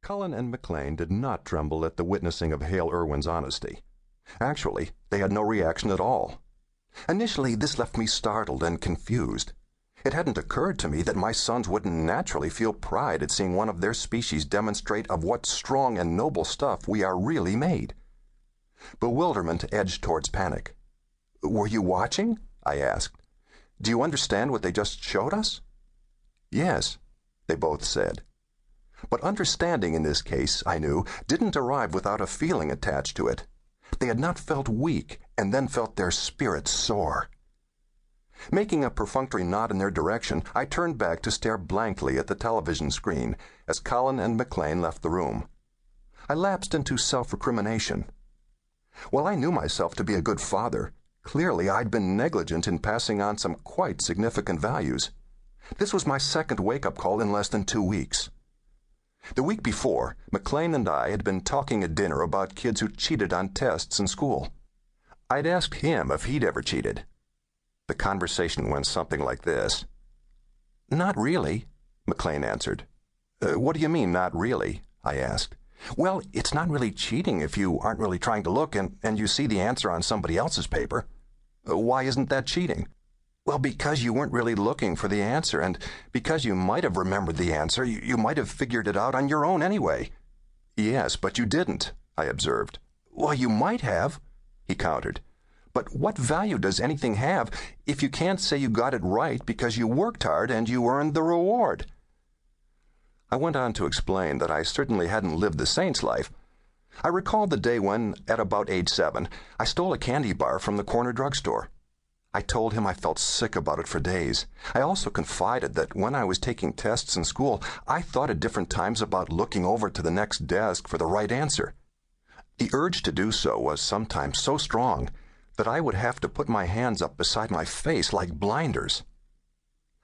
Cullen and McLean did not tremble at the witnessing of Hale Irwin's honesty. Actually, they had no reaction at all. Initially, this left me startled and confused. It hadn't occurred to me that my sons wouldn't naturally feel pride at seeing one of their species demonstrate of what strong and noble stuff we are really made. Bewilderment edged towards panic. "Were you watching?" I asked. "Do you understand what they just showed us?" "Yes," they both said. But understanding in this case, I knew, didn't arrive without a feeling attached to it. They had not felt weak and then felt their spirits soar. Making a perfunctory nod in their direction, I turned back to stare blankly at the television screen as Cullen and McLean left the room. I lapsed into self-recrimination. While I knew myself to be a good father, clearly I'd been negligent in passing on some quite significant values. This was my second wake-up call in less than 2 weeks. The week before, McLean and I had been talking at dinner about kids who cheated on tests in school. I'd asked him if he'd ever cheated. The conversation went something like this. "Not really," McLean answered. "What do you mean, not really?" I asked. "Well, it's not really cheating if you aren't really trying to look and you see the answer on somebody else's paper. Why isn't that cheating?" "Well, because you weren't really looking for the answer, and because you might have remembered the answer, you might have figured it out on your own anyway." "Yes, but you didn't," I observed. "Well, you might have," he countered. "But what value does anything have if you can't say you got it right because you worked hard and you earned the reward?" I went on to explain that I certainly hadn't lived the saint's life. I recalled the day when, at about age 7, I stole a candy bar from the corner drugstore. I told him I felt sick about it for days. I also confided that when I was taking tests in school, I thought at different times about looking over to the next desk for the right answer. The urge to do so was sometimes so strong that I would have to put my hands up beside my face like blinders.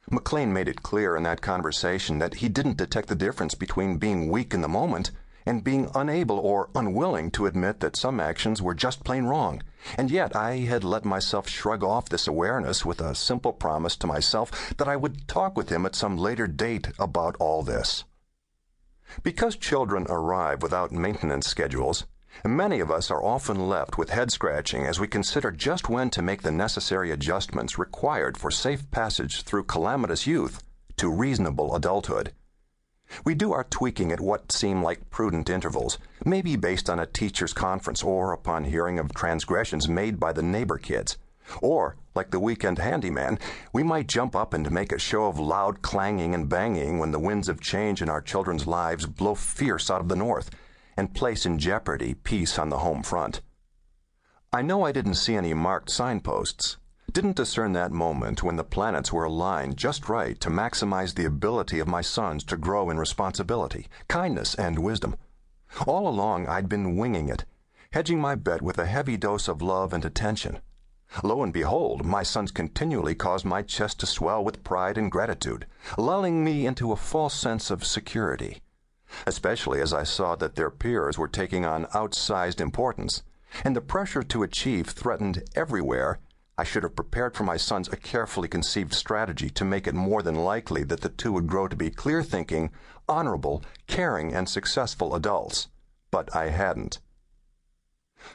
McLean made it clear in that conversation that he didn't detect the difference between being weak in the moment and being unable or unwilling to admit that some actions were just plain wrong, and yet I had let myself shrug off this awareness with a simple promise to myself that I would talk with him at some later date about all this. Because children arrive without maintenance schedules, many of us are often left with head-scratching as we consider just when to make the necessary adjustments required for safe passage through calamitous youth to reasonable adulthood. We do our tweaking at what seem like prudent intervals, maybe based on a teacher's conference or upon hearing of transgressions made by the neighbor kids. Or, like the weekend handyman, we might jump up and make a show of loud clanging and banging when the winds of change in our children's lives blow fierce out of the north and place in jeopardy peace on the home front. I know I didn't see any marked signposts, didn't discern that moment when the planets were aligned just right to maximize the ability of my sons to grow in responsibility, kindness, and wisdom. All along I'd been winging it, hedging my bet with a heavy dose of love and attention. Lo and behold, my sons continually caused my chest to swell with pride and gratitude, lulling me into a false sense of security, especially as I saw that their peers were taking on outsized importance, and the pressure to achieve threatened everywhere. I should have prepared for my sons a carefully conceived strategy to make it more than likely that the two would grow to be clear-thinking, honorable, caring, and successful adults. But I hadn't.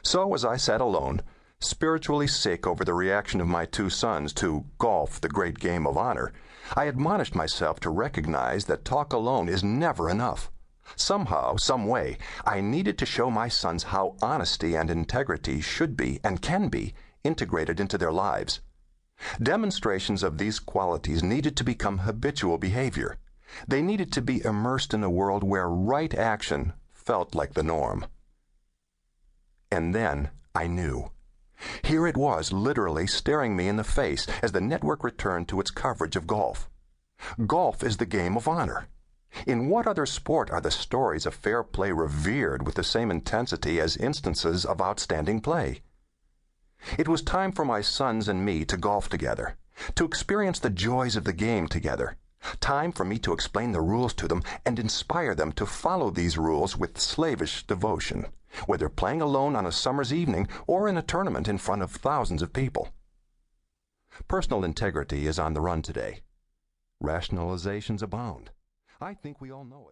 So as I sat alone, spiritually sick over the reaction of my 2 sons to golf, the great game of honor, I admonished myself to recognize that talk alone is never enough. Somehow, some way, I needed to show my sons how honesty and integrity should be and can be integrated into their lives. Demonstrations of these qualities needed to become habitual behavior. They needed to be immersed in a world where right action felt like the norm. And then I knew. Here it was, literally staring me in the face as the network returned to its coverage of golf. Golf is the game of honor. In what other sport are the stories of fair play revered with the same intensity as instances of outstanding play? It was time for my sons and me to golf together, to experience the joys of the game together. Time for me to explain the rules to them and inspire them to follow these rules with slavish devotion, whether playing alone on a summer's evening or in a tournament in front of thousands of people. Personal integrity is on the run today. Rationalizations abound. I think we all know it.